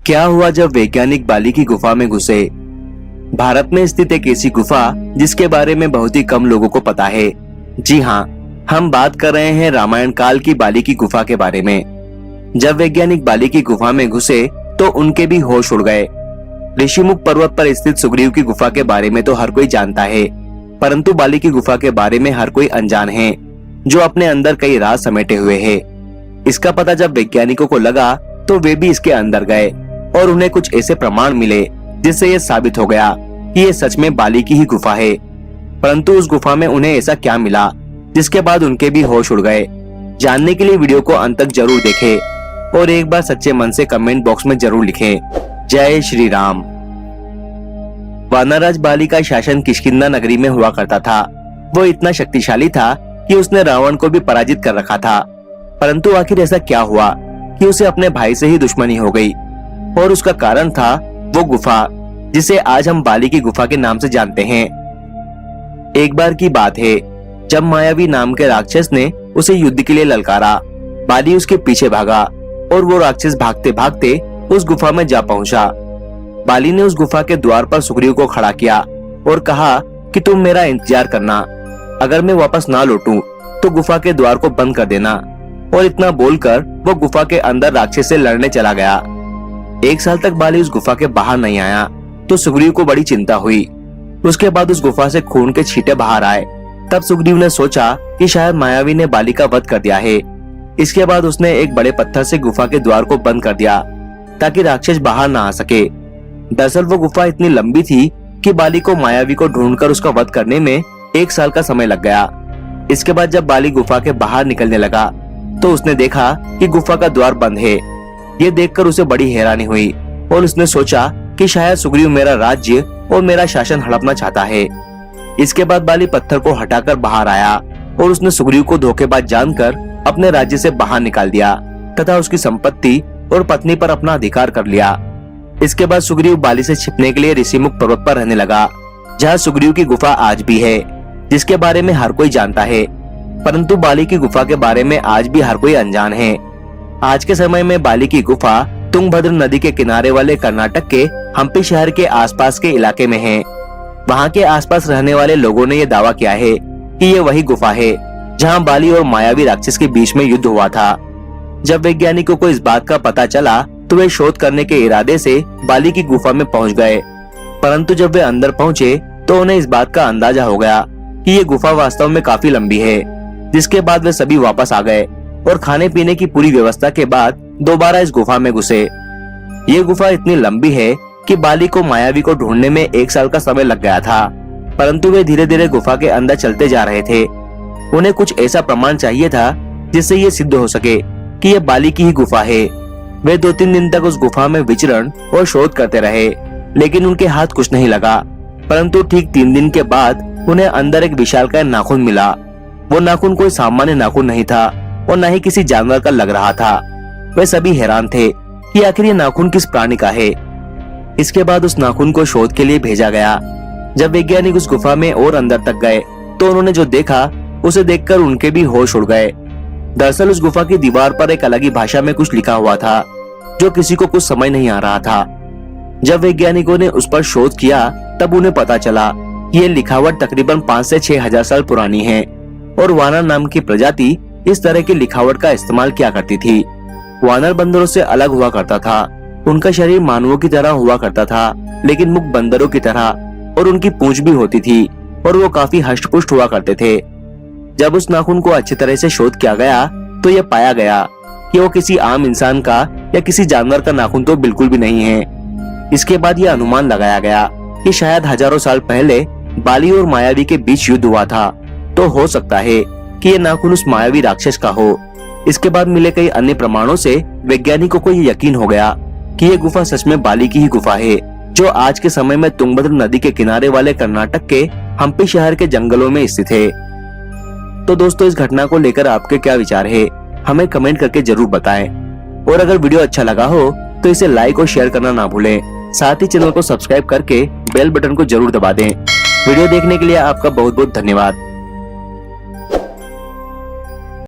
क्या हुआ जब वैज्ञानिक बाली की गुफा में घुसे। भारत में स्थित एक ऐसी गुफा जिसके बारे में बहुत ही कम लोगों को पता है। जी हाँ, हम बात कर रहे हैं रामायण काल की बाली की गुफा के बारे में। जब वैज्ञानिक बाली की गुफा में घुसे तो उनके भी होश उड़ गए। ऋषिमुख पर्वत पर स्थित सुग्रीव की गुफा के बारे में तो हर कोई जानता है, परंतु बाली की गुफा के बारे में हर कोई अनजान है, जो अपने अंदर कई राज समेटे हुए है। इसका पता जब वैज्ञानिकों को लगा तो वे भी इसके अंदर गए और उन्हें कुछ ऐसे प्रमाण मिले जिससे ये साबित हो गया कि ये सच में बाली की ही गुफा है। परंतु उस गुफा में उन्हें ऐसा क्या मिला जिसके बाद उनके भी होश उड़ गए। जानने के लिए वीडियो को अंत तक जरूर देखें और एक बार सच्चे मन से कमेंट बॉक्स में जरूर लिखें, जय श्री राम। वानरराज बाली का शासन किष्किंधा नगरी में हुआ करता था। वो इतना शक्तिशाली था कि उसने रावण को भी पराजित कर रखा था। परंतु आखिर ऐसा क्या हुआ कि उसे अपने भाई से ही दुश्मनी हो गई, और उसका कारण था वो गुफा जिसे आज हम बाली की गुफा के नाम से जानते हैं। एक बार की बात है जब मायावी नाम के राक्षस ने उसे युद्ध के लिए ललकारा। बाली उसके पीछे भागा और वो राक्षस भागते भागते उस गुफा में जा पहुंचा। बाली ने उस गुफा के द्वार पर सुग्रीव को खड़ा किया और कहा कि तुम मेरा इंतजार करना, अगर मैं वापस ना लौटूं तो गुफा के द्वार को बंद कर देना। और इतना बोलकर वो गुफा के अंदर राक्षस से लड़ने चला गया। 1 साल तक बाली उस गुफा के बाहर नहीं आया तो सुग्रीव को बड़ी चिंता हुई। उसके बाद उस गुफा से खून के छींटे बाहर आए। तब सुग्रीव ने सोचा कि शायद मायावी ने बाली का वध कर दिया है। इसके बाद उसने एक बड़े पत्थर से गुफा के द्वार को बंद कर दिया ताकि राक्षस बाहर ना आ सके। दरअसल वो गुफा इतनी लंबी थी कि बाली को मायावी को ढूंढकर उसका वध करने में 1 साल का समय लग गया। इसके बाद जब बाली गुफा के बाहर निकलने लगा तो उसने देखा कि गुफा का द्वार बंद है। ये देखकर उसे बड़ी हैरानी हुई और उसने सोचा कि शायद सुग्रीव मेरा राज्य और मेरा शासन हड़पना चाहता है। इसके बाद बाली पत्थर को हटाकर बाहर आया और उसने सुग्रीव को धोखेबाज जानकर अपने राज्य से बाहर निकाल दिया तथा उसकी संपत्ति और पत्नी पर अपना अधिकार कर लिया। इसके बाद सुग्रीव बाली से छिपने के लिए ऋषिमुख पर्वत पर रहने लगा, जहाँ सुग्रीव की गुफा आज भी है, जिसके बारे में हर कोई जानता है। परंतु बाली की गुफा के बारे में आज भी हर कोई अनजान है। आज के समय में बाली की गुफा तुंगभद्र नदी के किनारे वाले कर्नाटक के हम्पी शहर के आसपास के इलाके में है। वहाँ के आसपास रहने वाले लोगों ने यह दावा किया है कि ये वही गुफा है जहाँ बाली और मायावी राक्षस के बीच में युद्ध हुआ था। जब वैज्ञानिकों को इस बात का पता चला तो वे शोध करने के इरादे से बाली की गुफा में पहुँच गए। परंतु जब वे अंदर पहुँचे तो उन्हें इस बात का अंदाजा हो गया कि ये गुफा वास्तव में काफी लंबी है। जिसके बाद वे सभी वापस आ गए और खाने पीने की पूरी व्यवस्था के बाद दोबारा इस गुफा में घुसे। ये गुफा इतनी लंबी है कि बाली को मायावी को ढूंढने में 1 साल का समय लग गया था। परंतु वे धीरे धीरे गुफा के अंदर चलते जा रहे थे। उन्हें कुछ ऐसा प्रमाण चाहिए था जिससे ये सिद्ध हो सके कि ये बाली की ही गुफा है। वे 2-3 दिन तक उस गुफा में विचरण और शोध करते रहे, लेकिन उनके हाथ कुछ नहीं लगा। परंतु ठीक 3 दिन के बाद उन्हें अंदर एक विशालकाय नाखून मिला। वो नाखून कोई सामान्य नाखून नहीं था और न ही किसी जानवर का लग रहा था। वे सभी हैरान थे कि आखिर ये नाखून किस प्राणी का है। इसके बाद उस नाखून को शोध के लिए भेजा गया। जब वैज्ञानिक उस गुफा में और अंदर तक गए तो उन्होंने जो देखा उसे देखकर उनके भी होश उड़ गए। दरअसल उस गुफा की दीवार पर एक अलग ही भाषा में कुछ लिखा हुआ था जो किसी को कुछ समझ नहीं आ रहा था। जब वैज्ञानिकों ने उस पर शोध किया तब उन्हें पता चला कि ये लिखावट तकरीबन 5 से 6 हजार साल पुरानी है और वानर नाम की प्रजाति इस तरह की लिखावट का इस्तेमाल किया करती थी। वानर बंदरों से अलग हुआ करता था। उनका शरीर मानवों की तरह हुआ करता था, लेकिन मुख बंदरों की तरह, और उनकी पूंछ भी होती थी और वो काफी हष्ट-पुष्ट हुआ करते थे। जब उस नाखून को अच्छी तरह से शोध किया गया तो यह पाया गया कि वो किसी आम इंसान का या किसी जानवर का नाखून तो बिल्कुल भी नहीं है। इसके बाद यह अनुमान लगाया गया कि शायद हजारों साल पहले बाली और मायावी के बीच युद्ध हुआ था, तो हो सकता है कि ये नाखून उस मायावी राक्षस का हो। इसके बाद मिले कई अन्य प्रमाणों से वैज्ञानिकों को ये यकीन हो गया कि ये गुफा सच में बाली की ही गुफा है, जो आज के समय में तुंगभद्र नदी के किनारे वाले कर्नाटक के हम्पी शहर के जंगलों में स्थित है। तो दोस्तों, इस घटना को लेकर आपके क्या विचार है, हमें कमेंट करके जरूर बताएं। और अगर वीडियो अच्छा लगा हो तो इसे लाइक और शेयर करना ना भूलें। साथ ही चैनल को सब्सक्राइब करके बेल बटन को जरूर दबा दें। वीडियो देखने के लिए आपका बहुत बहुत धन्यवाद।